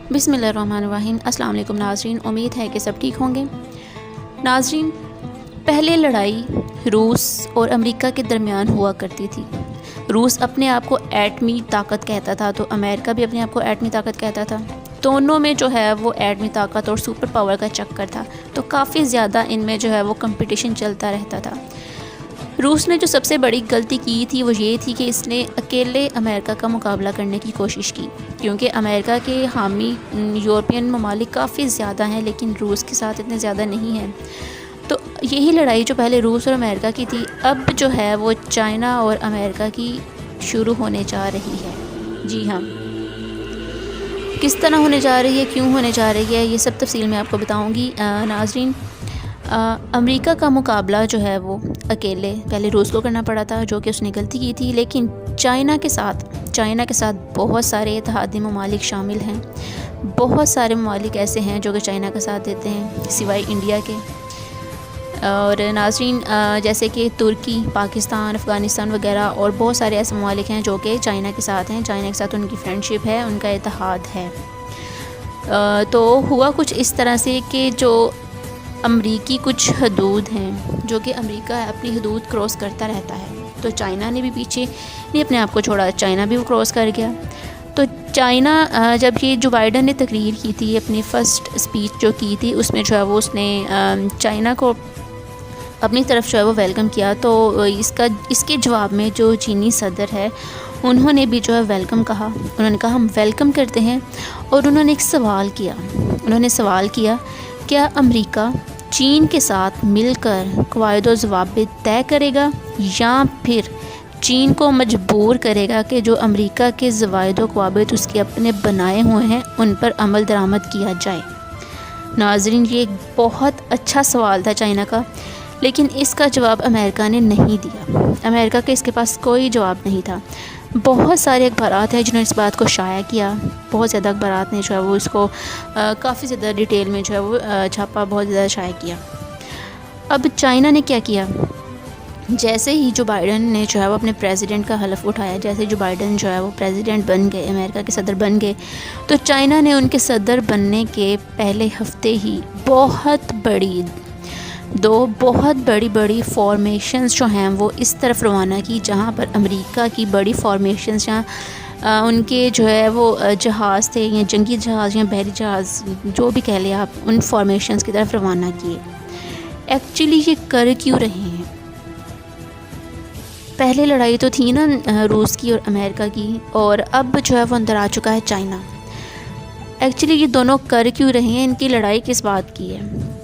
बिस्मिल्लाहिर्रहमानिर्रहीम। अस्सलाम वालेकुम नाज़रीन, उम्मीद है कि सब ठीक होंगे। नाज़रीन, पहले लड़ाई रूस और अमेरिका के दरमियान हुआ करती थी। रूस अपने आप को एटमी ताकत कहता था तो अमेरिका भी अपने आप को एटमी ताकत कहता था। दोनों में जो है वो एटमी ताकत और सुपर पावर का चक्कर था, तो काफ़ी ज़्यादा इनमें जो है वो कंपटीशन चलता रहता था। रूस ने जो सबसे बड़ी गलती की थी वो ये थी कि इसने अकेले अमेरिका का मुकाबला करने की कोशिश की, क्योंकि अमेरिका के हामी यूरोपियन ममालिक काफ़ी ज़्यादा हैं लेकिन रूस के साथ इतने ज़्यादा नहीं हैं। तो यही लड़ाई जो पहले रूस और अमेरिका की थी, अब जो है वो चाइना और अमेरिका की शुरू होने जा रही है। जी हाँ, किस तरह होने जा रही है, क्यों होने जा रही है, ये सब तफसील मैं आपको बताऊँगी। नाज़रीन, अमेरिका का मुकाबला जो है वो अकेले पहले रूस को करना पड़ा था, जो कि उसने गलती की थी, लेकिन चाइना के साथ बहुत सारे इत्तेहादी ममालिक शामिल हैं। बहुत सारे ममालिक ऐसे हैं जो कि चाइना का साथ देते हैं सिवाय इंडिया के। और नाज़रीन, जैसे कि तुर्की, पाकिस्तान, अफ़गानिस्तान वगैरह और बहुत सारे ऐसे ममालिक हैं जो कि चाइना के साथ हैं। चाइना के साथ उनकी फ्रेंडशिप है, उनका इत्तेहाद है। तो हुआ कुछ इस तरह से कि जो अमरीकी कुछ हदूद हैं, जो कि अमेरिका अपनी हदूद क्रॉस करता रहता है, तो चाइना ने भी पीछे नहीं अपने आप को छोड़ा, चाइना भी वो क्रॉस कर गया। तो चाइना, जब ये जो बाइडन ने तकरीर की थी, अपनी फ़र्स्ट स्पीच जो की थी, उसमें जो है वो उसने चाइना को अपनी तरफ जो है वो वेलकम किया। तो इसके जवाब में जो चीनी सदर है उन्होंने भी जो है वेलकम कहा। उन्होंने कहा हम वेलकम करते हैं। और उन्होंने एक सवाल किया, क्या अमेरिका चीन के साथ मिलकर क़वायद व ज़वाबित तय करेगा या फिर चीन को मजबूर करेगा कि जो अमेरिका के ज़वाबित व क़वायद उसके अपने बनाए हुए हैं उन पर अमल दरामद किया जाए। नाज़रीन, ये एक बहुत अच्छा सवाल था चाइना का, लेकिन इसका जवाब अमेरिका ने नहीं दिया। अमेरिका के इसके पास कोई जवाब नहीं था। बहुत सारे अखबारात हैं जिन्होंने इस बात को शाया किया, बहुत ज़्यादा अखबारात ने जो है वो इसको काफ़ी ज़्यादा डिटेल में जो है वो छापा, बहुत ज़्यादा शाया किया। अब चाइना ने क्या किया, जैसे ही जो बाइडन ने जो है वो अपने प्रेसिडेंट का हलफ उठाया, जैसे जो बाइडन जो है वो प्रेसिडेंट बन गए, अमेरिका के सदर बन गए, तो चाइना ने उनके सदर बनने के पहले हफ्ते ही दो बहुत बड़ी फॉर्मेशंस जो हैं वो इस तरफ रवाना की, जहाँ पर अमेरिका की बड़ी फॉर्मेशंस, जहाँ उनके जो है वो जहाज़ थे, या जंगी जहाज़ या बहरी जहाज़ जो भी कह लें आप, उन फॉर्मेशंस की तरफ रवाना किए। एक्चुअली ये कर क्यों रहे हैं? पहले लड़ाई तो थी ना रूस की और अमेरिका की, और अब जो है वो अंदर आ चुका है चाइना। एक्चुअली ये दोनों कर क्यों रहे हैं, इनकी लड़ाई किस बात की है,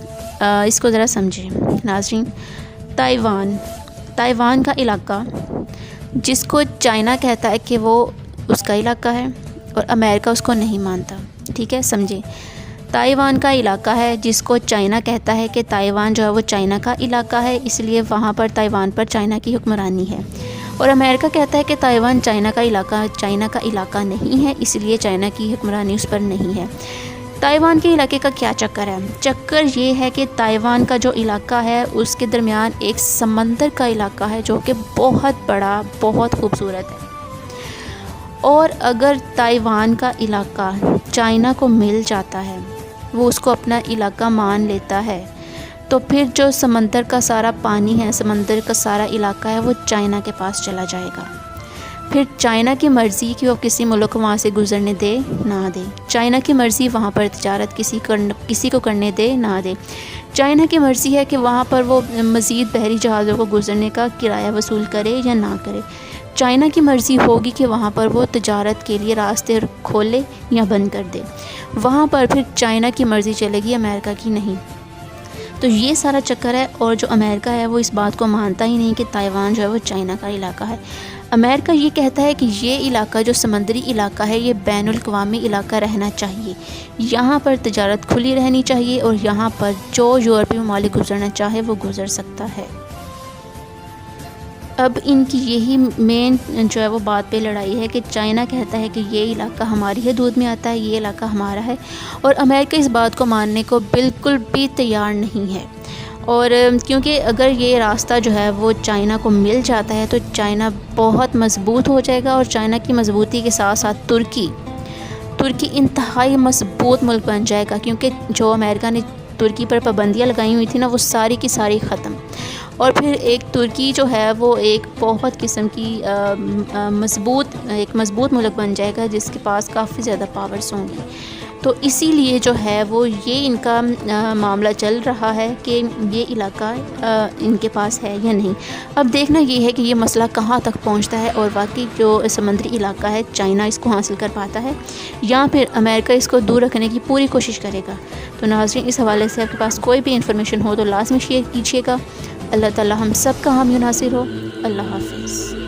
इसको ज़रा समझें। नाज़रीन, ताइवान का इलाका, जिसको चाइना कहता है कि वो उसका इलाका है और अमेरिका उसको नहीं मानता, ठीक है, समझे। ताइवान का इलाका है जिसको चाइना कहता है कि ताइवान जो है वो चाइना का इलाका है, इसलिए वहाँ पर ताइवान पर चाइना की हुक्मरानी है। और अमेरिका कहता है कि ताइवान चाइना का इलाका नहीं है, इसलिए चाइना की हुक्मरानी उस पर नहीं है। ताइवान के इलाके का क्या चक्कर है? चक्कर ये है कि ताइवान का जो इलाका है उसके दरमियान एक समंदर का इलाका है जो कि बहुत बड़ा, बहुत खूबसूरत है। और अगर ताइवान का इलाका चाइना को मिल जाता है, वो उसको अपना इलाका मान लेता है, तो फिर जो समंदर का सारा पानी है, समंदर का सारा इलाका है, वो चाइना के पास चला जाएगा। फिर चाइना की मर्ज़ी कि वो किसी मुल्क को वहाँ से गुज़रने दे ना दे, चाइना की मर्ज़ी वहाँ पर तिजारत किसी को करने दे ना दे, चाइना की मर्ज़ी है कि वहाँ पर वो मज़ीद बहरी जहाज़ों को गुज़रने का किराया वसूल करे या ना करे। चाइना की मर्ज़ी होगी कि वहाँ पर वो तिजारत के लिए रास्ते खोले या बंद कर दे। वहाँ पर फिर चाइना की मर्ज़ी चलेगी, अमेरिका की नहीं। तो ये सारा चक्कर है। और जो अमेरिका है वो इस बात को मानता ही नहीं कि ताइवान जो है वो चाइना का इलाका है। अमेरिका ये कहता है कि ये इलाका जो समंदरी इलाका है ये बैनुल अक़वामी इलाका रहना चाहिए, यहाँ पर तिजारत खुली रहनी चाहिए और यहाँ पर जो यूरोपीय ममालिक गुजरना चाहे वो गुज़र सकता है। अब इनकी यही मेन जो है वो बात पे लड़ाई है कि चाइना कहता है कि ये इलाका हमारी हदूद में आता है, ये इलाका हमारा है, और अमेरिका इस बात को मानने को बिल्कुल भी तैयार नहीं है। और क्योंकि अगर ये रास्ता जो है वो चाइना को मिल जाता है तो चाइना बहुत मज़बूत हो जाएगा, और चाइना की मज़बूती के साथ साथ ترکی انتہائی مضبوط ملک بن جائے گا، کیونکہ جو امریکہ نے ترکی پر پابندیاں لگائی ہوئی تھیں نا، وہ ساری کی ساری ختم، اور پھر ایک ترکی جو ہے وہ ایک بہت قسم کی مضبوط ملک بن جائے گا، جس کے پاس کافی زیادہ پاورز ہوں گی۔ تو اسی لیے جو ہے وہ یہ ان کا معاملہ چل رہا ہے کہ یہ علاقہ ان کے پاس ہے یا نہیں۔ اب دیکھنا یہ ہے کہ یہ مسئلہ کہاں تک پہنچتا ہے، اور واقعی جو سمندری علاقہ ہے چائنا اس کو حاصل کر پاتا ہے، یا پھر امریکہ اس کو دور رکھنے کی پوری کوشش کرے گا۔ تو ناظرین، اس حوالے سے آپ کے پاس کوئی بھی انفارمیشن ہو تو لازمی شیئر کیجیے گا۔ اللہ تعالی ہم سب کا حامی و ناصر ہو۔ اللہ حافظ۔